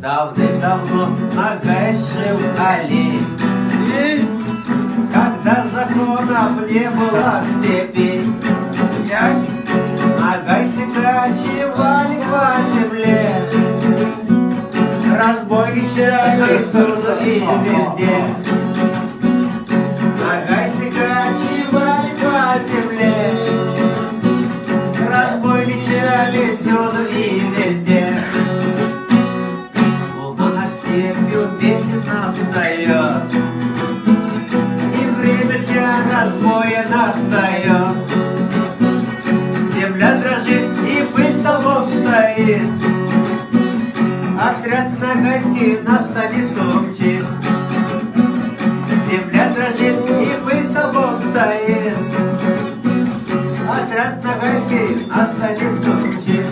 Давным-давно Нагай жил олень. Когда законов не было в степи, нагайцы кочевали по земле. Разбойничали всюду и везде. Нагайцы кочевали по земле. Разбойничали всюду и везде. Луна над степью медленно встает, и время для разбоя настает. Земля дрожит и пыль столбом стоит. Отряд нагайский на станицу мчит. Земля дрожит и пыль столбом стоит. Отряд нагайский на станицу мчит.